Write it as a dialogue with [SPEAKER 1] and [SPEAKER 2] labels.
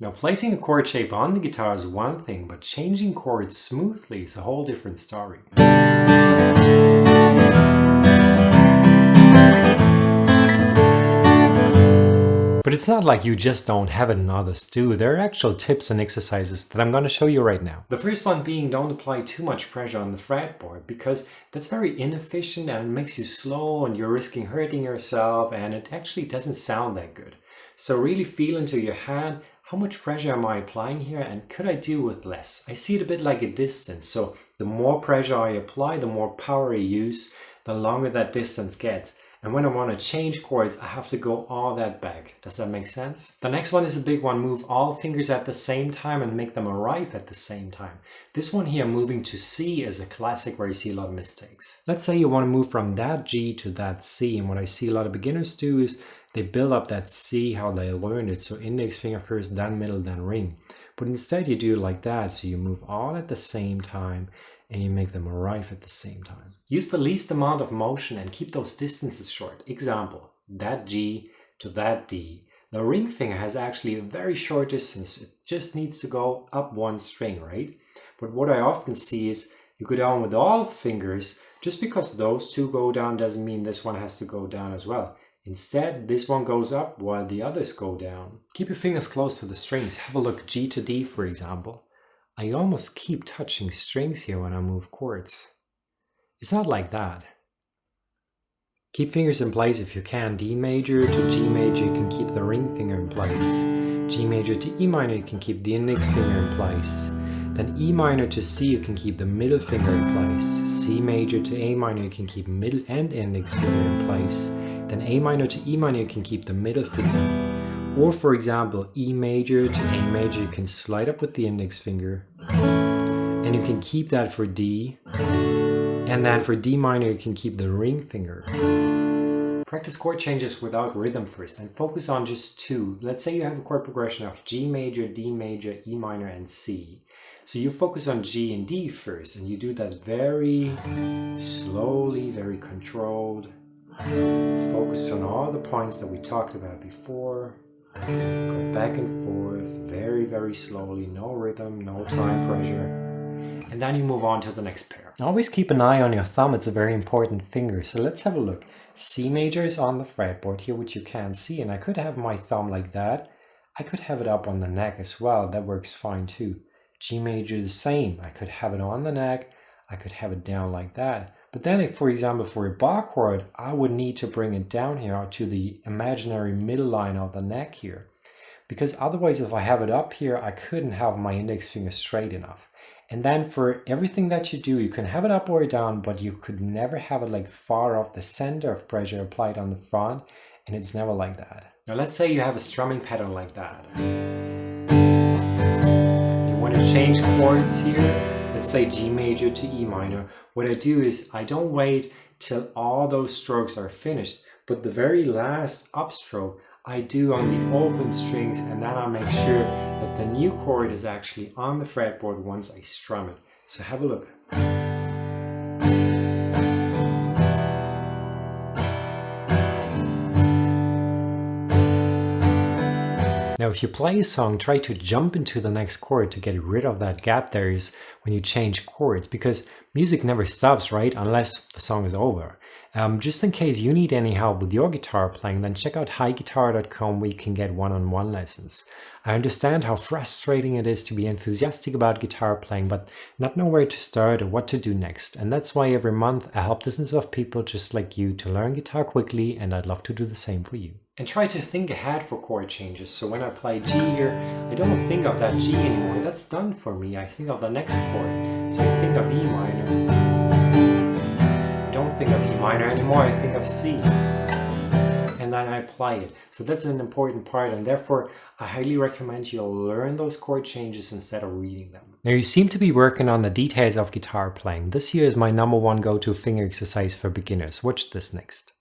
[SPEAKER 1] Now, placing a chord shape on the guitar is one thing, but changing chords smoothly is a whole different story. But it's not like you just don't have it and others do. There are actual tips and exercises that I'm going to show you right now. The first one being, don't apply too much pressure on the fretboard, because that's very inefficient and it makes you slow and you're risking hurting yourself and it actually doesn't sound that good. So really feel into your hand, how much pressure am I applying here and could I do with less? I see it a bit like a distance. So the more pressure I apply, the more power I use, the longer that distance gets. And when I want to change chords, I have to go all that back. Does that make sense? The next one is a big one. Move all fingers at the same time and make them arrive at the same time. This one here, moving to C, is a classic where you see a lot of mistakes. Let's say you want to move from that G to that C. And what I see a lot of beginners do is they build up that C how they learned it. So index finger first, then middle, then ring. But instead you do it like that. So you move all at the same time and you make them arrive at the same time. Use the least amount of motion and keep those distances short. Example, that G to that D. The ring finger has actually a very short distance. It just needs to go up one string, right? But what I often see is you go down with all fingers. Just because those two go down doesn't mean this one has to go down as well. Instead, this one goes up while the others go down. Keep your fingers close to the strings. Have a look, G to D, for example. I almost keep touching strings here when I move chords. It's not like that. Keep fingers in place if you can. D major to G major, you can keep the ring finger in place. G major to E minor, you can keep the index finger in place. Then E minor to C, you can keep the middle finger in place. C major to A minor, you can keep middle and index finger in place. Then A minor to E minor, you can keep the middle finger. Or for example, E major to A major, you can slide up with the index finger. And you can keep that for D. And then for D minor, you can keep the ring finger. Practice chord changes without rhythm first and focus on just two. Let's say you have a chord progression of G major, D major, E minor, and C. So you focus on G and D first, and you do that very slowly, very controlled. Focus on all the points that we talked about before. Go back and forth, very, very slowly, no rhythm, no time pressure. And then you move on to the next pair. Always keep an eye on your thumb, it's a very important finger. So let's have a look. C major is on the fretboard here, which you can't see, and I could have my thumb like that. I could have it up on the neck as well, that works fine too. G major is the same, I could have it on the neck, I could have it down like that. But then if, for example, for a bar chord, I would need to bring it down here to the imaginary middle line of the neck here. Because otherwise, if I have it up here, I couldn't have my index finger straight enough. And then for everything that you do, you can have it up or down, but you could never have it like far off the center of pressure applied on the front. And it's never like that. Now let's say you have a strumming pattern like that. You want to change chords here. Let's say G major to E minor. What I do is I don't wait till all those strokes are finished, but the very last upstroke I do on the open strings, and then I make sure that the new chord is actually on the fretboard once I strum it. So have a look. Now, if you play a song, try to jump into the next chord to get rid of that gap there is when you change chords, because music never stops, right? Unless the song is over. Just in case you need any help with your guitar playing, then check out highguitar.com where you can get one-on-one lessons. I understand how frustrating it is to be enthusiastic about guitar playing, but not know where to start or what to do next. And that's why every month I help dozens of people just like you to learn guitar quickly, and I'd love to do the same for you. And try to think ahead for chord changes. So when I play G here, I don't think of that G anymore. That's done for me. I think of the next chord. So I think of E minor. I don't think of E minor anymore. I think of C. And then I play it. So that's an important part. And therefore, I highly recommend you learn those chord changes instead of reading them. Now you seem to be working on the details of guitar playing. This here is my #1 go-to finger exercise for beginners. Watch this next.